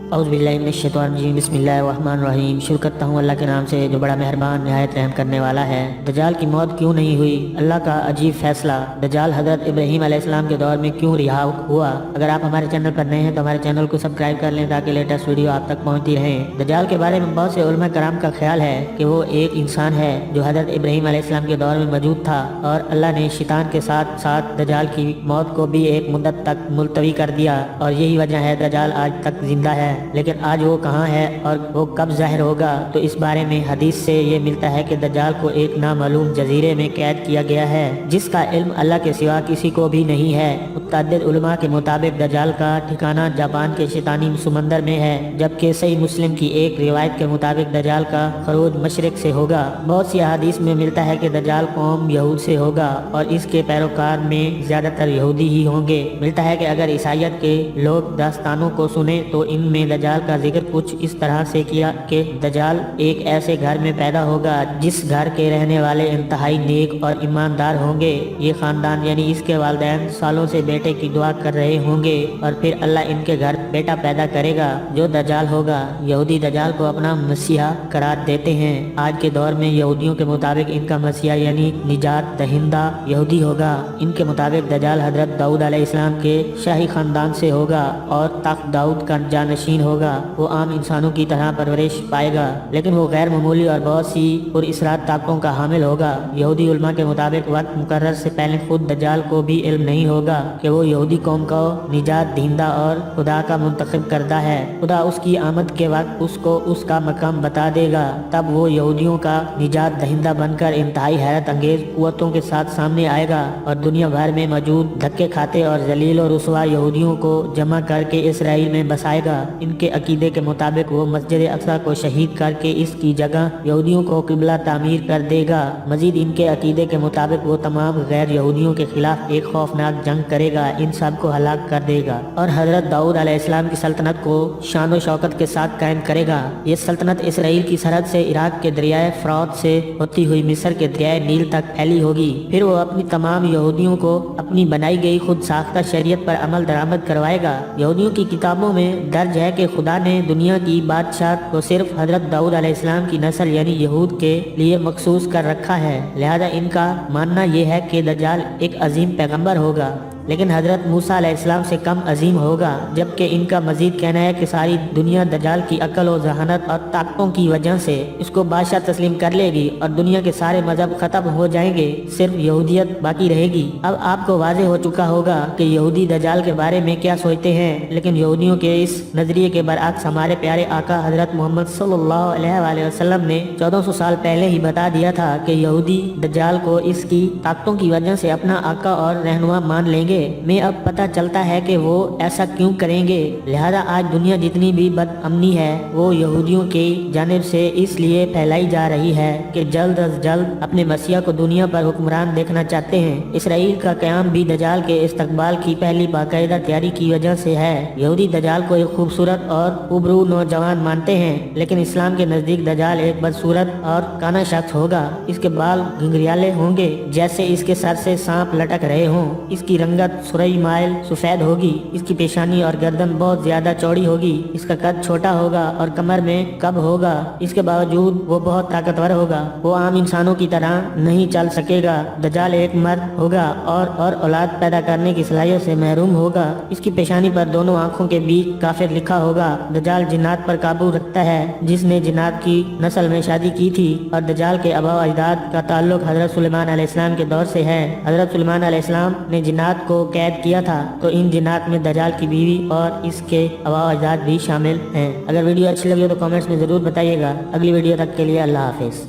औज़ुबिल्लाहिमिनश्शैतानिर्रजीम बिस्मिल्लाहिर्रहमानिर्रहीम। शुक्र करता हूँ अल्लाह के नाम से जो बड़ा मेहरबान नहायत रहम करने वाला है। दज्जाल की मौत क्यों नहीं हुई? अल्लाह का अजीब फैसला। दज्जाल हज़रत इब्राहीम अलैहिस्सलाम के दौर में क्यों रिहा हुआ? अगर आप हमारे चैनल पर नए हैं तो हमारे चैनल को सब्सक्राइब कर लें ताकि लेटेस्ट वीडियो आप तक पहुँचती रहे। दज्जाल के बारे में बहुत से उलमा कराम का ख्याल है कि वो एक इंसान है जो हज़रत इब्राहीम अलैहिस्सलाम के दौर में मौजूद था और अल्लाह ने शैतान के साथ साथ दज्जाल की मौत को भी एक मुद्दत तक मुलतवी कर दिया और यही वजह है दज्जाल आज तक जिंदा है। लेकिन आज वो कहाँ है और वो कब ज़ाहिर होगा? तो इस बारे में हदीस से ये मिलता है कि दज्जाल को एक नामालूम जजीरे में कैद किया गया है जिसका इल्म अल्लाह के सिवा किसी को भी नहीं है। मुतअद्दिद उलमा के मुताबिक दज्जाल का ठिकाना जापान के शैतानी समंदर में है, जबकि सही मुस्लिम की एक रिवायत के मुताबिक दज्जाल का खरूज मशरिक से होगा। बहुत सी हदीस में मिलता है कि दज्जाल कौम यहूद से होगा और इसके पैरोकार में ज्यादातर यहूदी ही होंगे। मिलता है कि अगर ईसाइयत के लोग दास्तानों को सुने तो इनमें दज्जाल का जिक्र कुछ इस तरह से किया कि दज्जाल एक ऐसे घर में पैदा होगा जिस घर के रहने वाले इंतहाई नेक और ईमानदार होंगे। ये खानदान यानी इसके वालिदैन सालों से बेटे की दुआ कर रहे होंगे और फिर अल्लाह इनके घर बेटा पैदा करेगा जो दज्जाल होगा। यहूदी दज्जाल को अपना मसीहा करार देते हैं। आज के दौर में यहूदियों के मुताबिक इनका मसीहा यानी निजात दहिंदा यहूदी होगा। इनके मुताबिक दज्जाल हजरत दाऊद अलैहिस्सलाम के शाही खानदान से होगा और तख्त दाऊद का जानशीन होगा। वो आम इंसानों की तरह परवरिश पाएगा लेकिन वो गैर मामूली और बहुत सी पुरअसरार ताकतों का हामिल होगा। यहूदी उलमा के मुताबिक वक्त मुकर्रर से पहले खुद दज्जाल को भी इल्म नहीं होगा कि वो यहूदी कौम को निजात दहिंदा और खुदा का मुंतखब करता है। खुदा उसकी आमद के वक्त उसको उसका मकाम बता देगा, तब वो यहूदियों का निजात दहिंदा बनकर इंतहाई हैरत अंगेज कुव्वतों के साथ सामने आएगा और दुनिया भर में मौजूद धक्के खाते और जलील और रुसवा यहूदियों को जमा करके इसराइल में बसाएगा। इनके अकीदे के मुताबिक वो मस्जिद अक्सा को शहीद करके इसकी जगह यहूदियों को किबला तामीर कर देगा। मजीद इनके अकीदे के मुताबिक वो तमाम गैर यहूदियों के खिलाफ एक खौफनाक जंग करेगा, इन सब को हलाक कर देगा और हजरत दाऊद अलैहिस्सलाम की सल्तनत को शान व शौकत के साथ कायम करेगा। ये सल्तनत इसराइल की सरहद से इराक के दरियाए फ़रात से होती हुई मिस्र के दरियाए नील तक फैली होगी। फिर वो अपनी तमाम यहूदियों को अपनी बनाई गई खुद साख्ता शरीयत पर अमल दरामद करवाएगा। यहूदियों की किताबों में दर्ज है कि खुदा ने दुनिया की बादशाह को सिर्फ हजरत दाऊद अलैहिस्सलाम की नस्ल यानी यहूद के लिए मखसूस कर रखा है। लिहाजा इनका मानना यह है कि दज्जाल एक अजीम पैगंबर होगा लेकिन हजरत मूसा अलैहिस्सलाम से कम अजीम होगा, जबकि इनका मजीद कहना है कि सारी दुनिया दज्जाल की अकल और जहानत और ताकतों की वजह से इसको बादशाह तस्लीम कर लेगी और दुनिया के सारे मजहब खत्म हो जाएंगे, सिर्फ यहूदियत बाकी रहेगी। अब आपको वाज़ेह हो चुका होगा कि यहूदी दज्जाल के बारे में क्या सोचते हैं, लेकिन यहूदियों के इस नजरिए के बरअक्स हमारे प्यारे आका हजरत मोहम्मद सल्लल्लाहु अलैहि वसल्लम ने 1400 साल पहले ही बता दिया था कि यहूदी दज्जाल को इसकी ताकतों की वजह से अपना आका और रहनुमा मान लेंगे। में अब पता चलता है कि वो ऐसा क्यों करेंगे। लिहाजा आज दुनिया जितनी भी बदअमनी है वो यहूदियों की जानिब से इसलिए फैलाई जा रही है कि जल्द अज जल्द अपने मसीहा को दुनिया पर हुक्मरान देखना चाहते हैं। इसराइल का क़याम भी दज्जाल के इस्तकबाल की पहली बाकायदा तैयारी की वजह से है। यहूदी दज्जाल को एक खूबसूरत और उबरू नौजवान मानते हैं, लेकिन इस्लाम के नजदीक दज्जाल एक बदसूरत और काना शख्स होगा। इसके बाल घुंघराले होंगे जैसे इसके सर से सांप लटक रहे हों। इसकी रंगत सुरई माइल सफेद होगी। इसकी पेशानी और गर्दन बहुत ज्यादा चौड़ी होगी। इसका कद छोटा होगा और कमर में कब होगा। इसके बावजूद वो बहुत ताकतवर होगा। वो आम इंसानों की तरह नहीं चल सकेगा। दज्जाल एक मर्द होगा और औलाद पैदा करने की सलाहियत से महरूम होगा। इसकी पेशानी पर दोनों आंखों के बीच काफिर लिखा होगा। दज्जाल जिन्नात पर काबू रखता है जिसने जिन्नात की नस्ल में शादी की थी और दज्जाल के आबा अजदाद का ताल्लुक हजरत सुलेमान अलैहिस्सलाम के दौर से है। हजरत सुलेमान अलैहिस्सलाम ने जिन्नात को कैद किया था तो इन जिन्नात में दज्जाल की बीवी और इसके आबा अजदाद भी शामिल हैं। अगर वीडियो अच्छी लगी हो तो कमेंट्स में जरूर बताइएगा। अगली वीडियो तक के लिए अल्लाह हाफिज।